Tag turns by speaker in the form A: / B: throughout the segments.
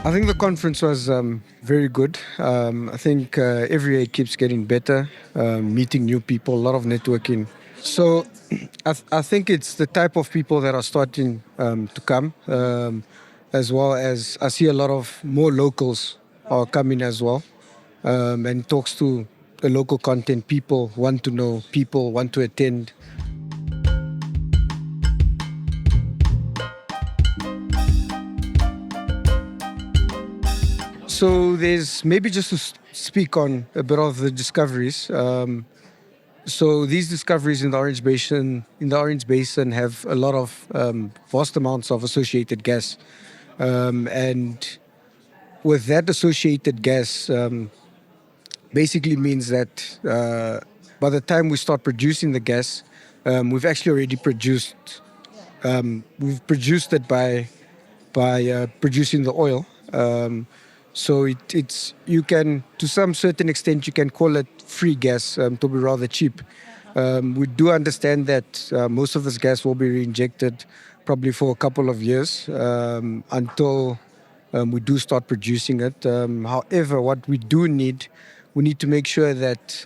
A: I think the conference was very good. I think every year it keeps getting better, meeting new people, a lot of networking. So I think it's the type of people that are starting to come, as well as I see a lot of more locals are coming as well, and talks to the local content. People want to know, people want to attend. So there's maybe just to speak on a bit of the discoveries. So these discoveries in the Orange Basin have a lot of vast amounts of associated gas, and with that associated gas, basically means that by the time we start producing the gas, we've actually already produced. We've produced it by producing the oil. So it's you can, to some certain extent, you can call it free gas, to be rather cheap. We do understand that most of this gas will be reinjected probably for a couple of years until we do start producing it. However, what we do need, we need to make sure that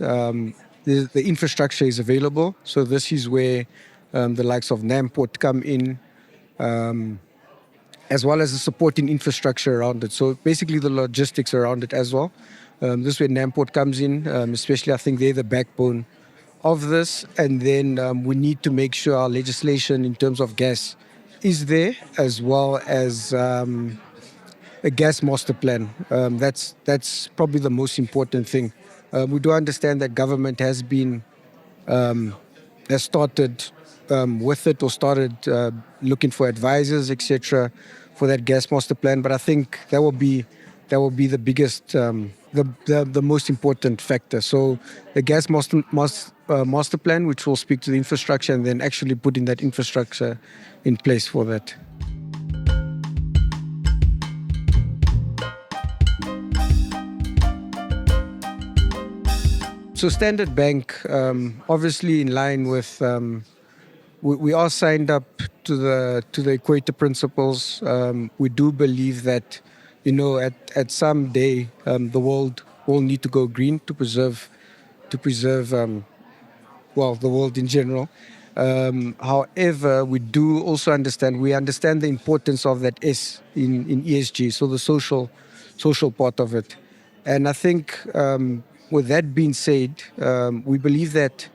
A: the infrastructure is available. So this is where the likes of Namport come in, as well as the supporting infrastructure around it. So basically the logistics around it as well. This is where Namport comes in, especially I think they're the backbone of this. And then we need to make sure our legislation in terms of gas is there, as well as a gas master plan. That's probably the most important thing. We do understand that government has started with it, or started looking for advisors, etc., for that gas master plan. But I think that will be the biggest, the most important factor. So the gas master plan, which will speak to the infrastructure, and then actually putting that infrastructure in place for that. So Standard Bank, obviously in line with, we are signed up to the Equator Principles. We do believe that, at some day the world will need to go green to preserve, the world in general. However, we do also understand the importance of that S in ESG, so the social part of it. And I think, with that being said, we believe that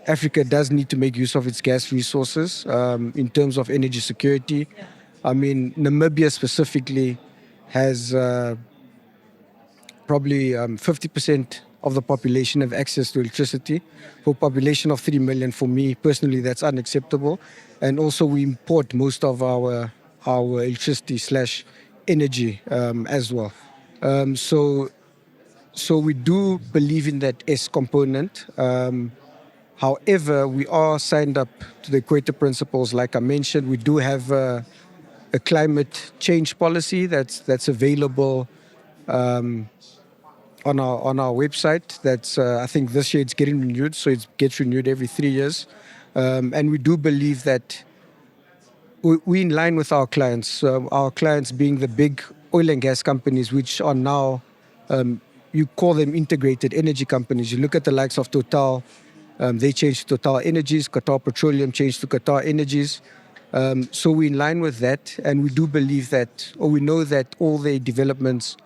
A: Africa does need to make use of its gas resources in terms of energy security. I mean, Namibia specifically has probably 50% of the population have access to electricity. For a population of 3 million, for me personally, that's unacceptable. And also we import most of our electricity / energy as well. So we do believe in that S component. However, we are signed up to the Equator Principles. Like I mentioned, we do have a climate change policy that's available on our website. That's I think this year it's getting renewed, so it gets renewed every 3 years. And we do believe that we're in line with our clients. Our clients being the big oil and gas companies, which are now you call them integrated energy companies. You look at the likes of Total, they changed to Total Energies, Qatar Petroleum changed to Qatar Energies. So we're in line with that, and we do believe that, or we know that all the developments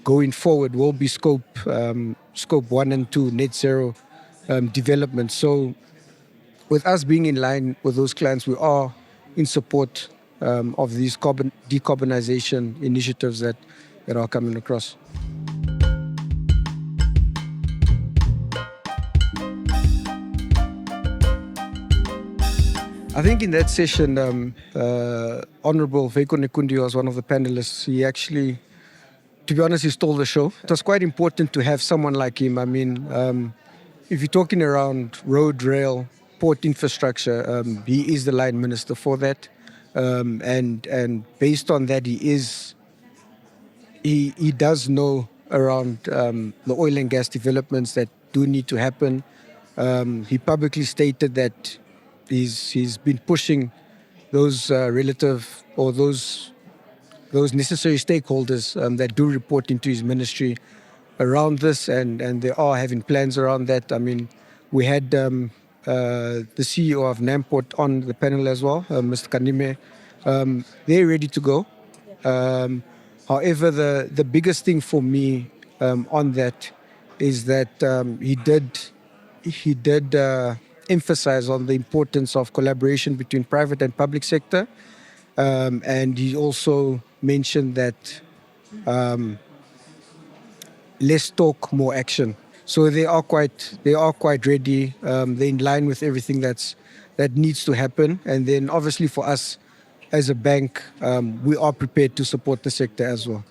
A: going forward will be scope 1 and 2 net zero development. So with us being in line with those clients, we are in support of these decarbonization initiatives that are coming across. I think in that session, Honorable Veiko Nekundi was one of the panelists. He actually, to be honest, he stole the show. It was quite important to have someone like him. I mean, if you're talking around road, rail, port infrastructure, he is the line minister for that. And based on that, he is he does know around the oil and gas developments that do need to happen. He publicly stated that he's been pushing those relative or those necessary stakeholders that do report into his ministry around this, and they are having plans around that. I mean, we had the CEO of Namport on the panel as well, Mr. Kanime. They're ready to go. However, the biggest thing for me on that is that he did emphasize on the importance of collaboration between private and public sector, and he also mentioned that less talk, more action. So they are quite ready. They're in line with everything that needs to happen. And then obviously for us as a bank, we are prepared to support the sector as well.